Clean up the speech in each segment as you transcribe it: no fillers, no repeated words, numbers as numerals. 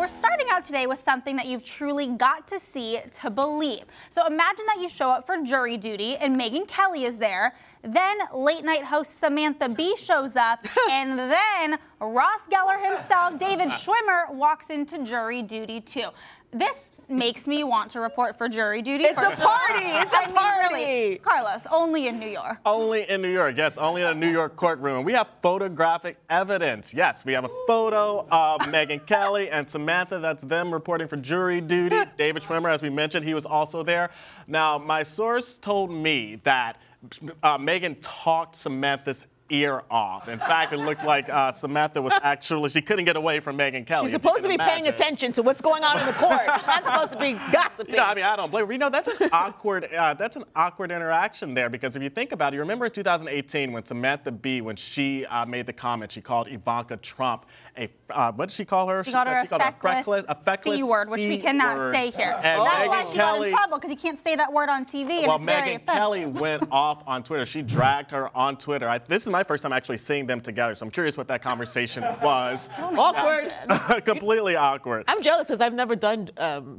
We're starting out today with something that you've truly got to see to believe. So imagine that you show up for jury duty and Megyn Kelly is there. Then late night host Samantha Bee shows up, and then Ross Geller himself, David Schwimmer, walks into jury duty too. This makes me want to report for jury duty. It's a party. It's a party. Really, Carlos, only in New York. Only in New York. Yes, only in a New York courtroom. We have photographic evidence. Yes, we have a photo of Megyn Kelly and Samantha. That's them reporting for jury duty. David Schwimmer, as we mentioned, he was also there. Now, my source told me that Megyn talked Samantha's ear off. In fact, it looked like Samantha was actually, she couldn't get away from Megyn Kelly. She's supposed to be paying attention to what's going on in the court. She's not supposed to be gossiping. No, I mean, I don't blame her. You know, that's an awkward interaction there, because if you think about it, you remember in 2018 when Samantha Bee, when she made the comment, she called Ivanka Trump a, what did she call her? She called her a feckless C-word, which we cannot say here. And that's Megyn why she got in trouble, because you can't say that word on TV, and it's very offensive. Megyn Kelly went off on Twitter. She dragged her on Twitter. This is my first time actually seeing them together, so I'm curious what that conversation was. Awkward. Completely awkward. I'm jealous because I've never done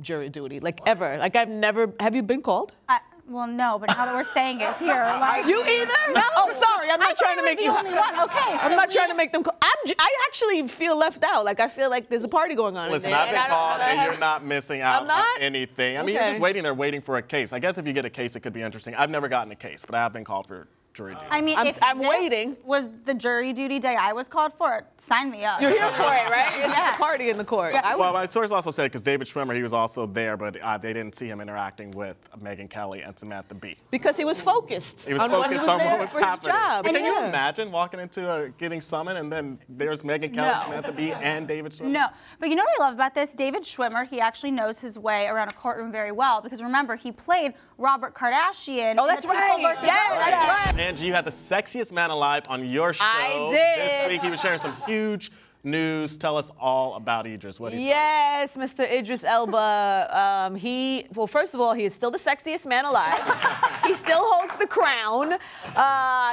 jury duty, like ever. Like I've never, have you been called? Well, no, but now that we're saying it here, like, you either? No. Oh, sorry, I'm not trying to make the you. Only one. Okay, so I'm not trying to make them. I actually feel left out. Like I feel like there's a party going on. Listen, in there, I've been called, and you're not missing out on anything. I mean, you're just waiting there, waiting for a case. I guess if you get a case, it could be interesting. I've never gotten a case, but I have been called for jury duty. I mean, I'm waiting. Was the jury duty day I was called for? Sign me up. You're here for it, right? It's a party in the court. Yeah. Well, my source also said, because David Schwimmer, he was also there, but they didn't see him interacting with Megyn Kelly and Samantha Bee. Because he was focused. He was focused on what was happening. Job. But can you imagine walking into getting summoned and then there's Megyn Kelly, Samantha Bee, and David Schwimmer? No, but you know what I love about this? David Schwimmer, he actually knows his way around a courtroom very well, because remember, he played Robert Kardashian. Oh, that's right. Yeah, that's right. Angie, you had the sexiest man alive on your show. I did. This week he was sharing some huge news. Tell us all about Idris. What did he Yes, Mr. Idris Elba. Well, first of all, he is still the sexiest man alive. He still holds the crown.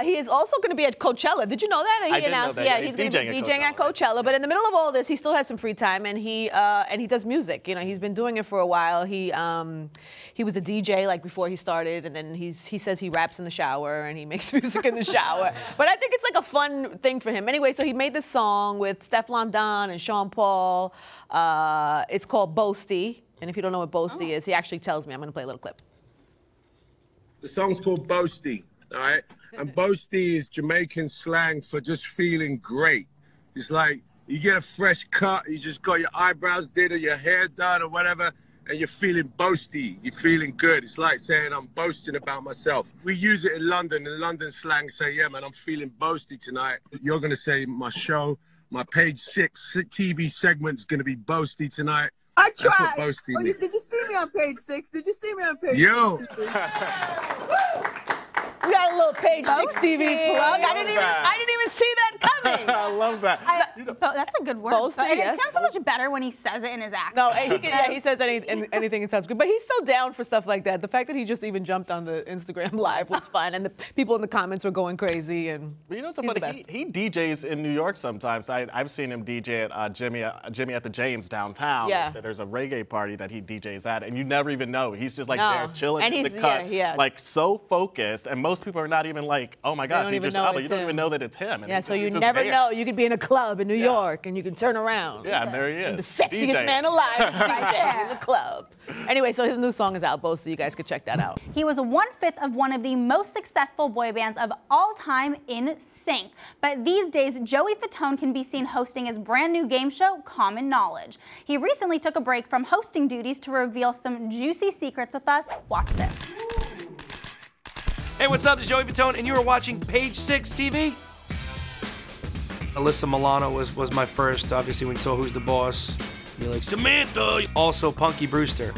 He is also going to be at Coachella. Did you know that? He announced, know that. yeah, he's going to be DJing at Coachella. But in the middle of all this, he still has some free time, and he does music. You know, he's been doing it for a while. He was a DJ like before he started, and then he says he raps in the shower and he makes music in the shower. But I think it's like a fun thing for him. Anyway, so he made this song with Stefflon Don and Sean Paul. It's called Boasty. And if you don't know what Boasty is, he actually tells me. I'm going to play a little clip. The song's called Boasty, all right? And Boasty is Jamaican slang for just feeling great. It's like you get a fresh cut, you just got your eyebrows did or your hair done or whatever, and you're feeling boasty, you're feeling good. It's like saying I'm boasting about myself. We use it in London slang, say, yeah, man, I'm feeling boasty tonight. You're going to say my show, my Page 6 TV segment's going to be boasty tonight. I tried. That's what boasty means. Did you see me on Page 6? Did you see me on Page 6? Yo. We got a little Page 6 TV plug. I didn't even see that coming. I love that. That's a good word. Boasty, and yes. it sounds so much better when he says it in his accent. No, he says anything that sounds good. But he's so down for stuff like that. The fact that he just even jumped on the Instagram Live was fun, and the people in the comments were going crazy. And well, you know something funny? He DJs in New York sometimes. I've seen him DJ at Jimmy at the James downtown. Yeah. There's a reggae party that he DJs at, and you never even know. He's just like there chilling and in the cut, like so focused, and most people are not even like, oh my gosh, Idris Elba. You don't even know that it's him. And yeah, so you never know. You could be in a club in New York and you can turn around. Yeah, and there he is. And the sexiest man alive is DJ in the club. Anyway, so his new song is out, Boasty. You guys could check that out. He was 1/5 of one of the most successful boy bands of all time, NSYNC. But these days, Joey Fatone can be seen hosting his brand new game show, Common Knowledge. He recently took a break from hosting duties to reveal some juicy secrets with us. Watch this. Hey, what's up? It's Joey Fatone, and you are watching Page 6 TV. Alyssa Milano was my first, obviously, when you saw Who's the Boss. You're like, Samantha! Also, Punky Brewster.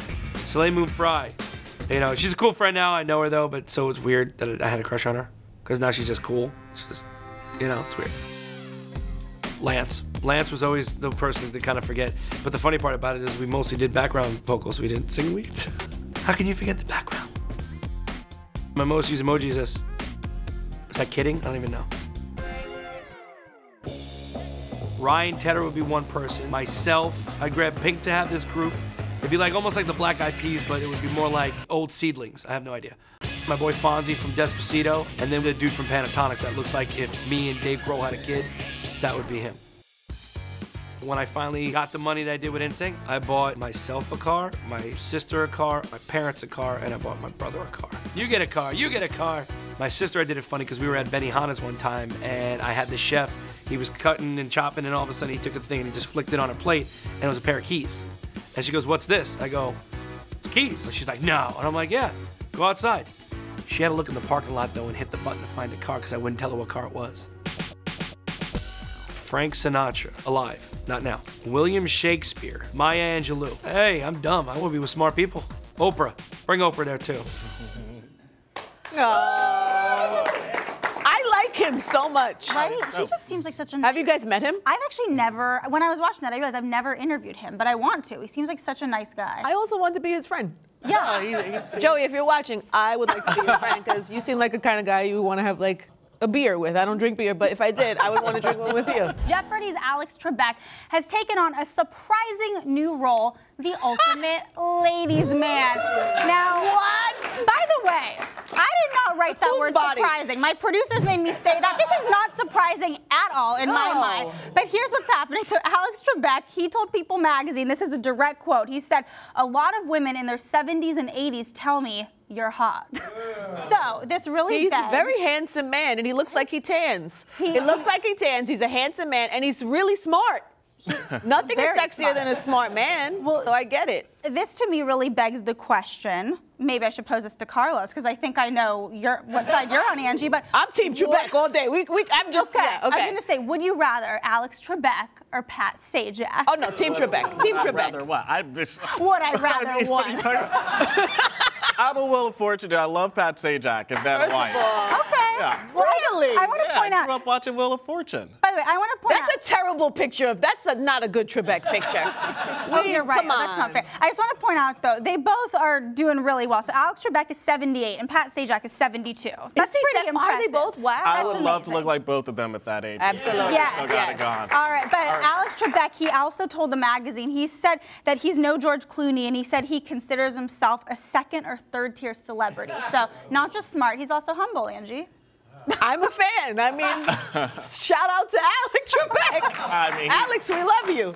Soleil Moon Frye. You know, she's a cool friend now. I know her, though, but so it's weird that I had a crush on her. Because now she's just cool. It's just, you know, it's weird. Lance. Lance was always the person to kind of forget. But the funny part about it is we mostly did background vocals. We didn't sing leads. How can you forget the background? My most used emoji is this. Is that kidding? I don't even know. Ryan Tedder would be one person. Myself, I'd grab Pink to have this group. It'd be like almost like the Black Eyed Peas, but it would be more like old seedlings. I have no idea. My boy Fonzie from Despacito, and then the dude from Pentatonics that looks like if me and Dave Grohl had a kid, that would be him. When I finally got the money that I did with NSYNC, I bought myself a car, my sister a car, my parents a car, and I bought my brother a car. You get a car, you get a car. My sister, I did it funny because we were at Benihana's one time and I had the chef, he was cutting and chopping and all of a sudden he took a thing and he just flicked it on a plate and it was a pair of keys. And she goes, what's this? I go, it's keys. And she's like, no. And I'm like, yeah, go outside. She had to look in the parking lot though and hit the button to find a car because I wouldn't tell her what car it was. Frank Sinatra, alive, not now. William Shakespeare, Maya Angelou. Hey, I'm dumb, I want to be with smart people. Oprah, bring Oprah there too. I like him so much. Right? He just seems like such a Have you guys met him? I've actually never, when I was watching that, I realized I've never interviewed him, but I want to. He seems like such a nice guy. I also want to be his friend. Yeah. Joey, if you're watching, I would like to be your friend because you seem like the kind of guy you want to have like a beer with. I don't drink beer, but if I did, I would want to drink one with you. Jeopardy's Alex Trebek has taken on a surprising new role, the ultimate ladies' man. Now, what? By the way, I did not write that word surprising. My producers made me say that. This is not surprising at all in my mind. But here's what's happening. So Alex Trebek, he told People magazine, this is a direct quote, he said, a lot of women in their 70s and 80s tell me you're hot. So this really He's a very handsome man, and he looks like he tans. He looks like he tans. He's a handsome man, and he's really smart. Nothing is sexier than a smart man, well, so I get it. This to me really begs the question, maybe I should pose this to Carlos, because I think I know what side you're on, Angie, but... I'm Team Trebek all day. I'm just, okay. Yeah, okay. I was going to say, would you rather Alex Trebek or Pat Sajak? Oh, no, Team Trebek. Team Trebek. Rather what? Would I rather one? I'm a Wheel of Fortune. I love Pat Sajak and Vanna White. Okay. Yeah. Really? I want to point out. I grew up watching Wheel of Fortune. By the way, I want to point out. That's a terrible picture. That's not a good Trebek picture. Oh, you're right. Oh, that's not fair. I just want to point out, though, they both are doing really well. So Alex Trebek is 78 and Pat Sajak is 72. That's pretty impressive. Are they both? Wow. I would love to look like both of them at that age. Absolutely. Yes. All right, but Alex Trebek, he also told the magazine, he said that he's no George Clooney, and he said he considers himself a second or third tier celebrity. So not just smart, he's also humble, Angie. I'm a fan. I mean, shout out to Alex Trebek. I mean, Alex, we love you.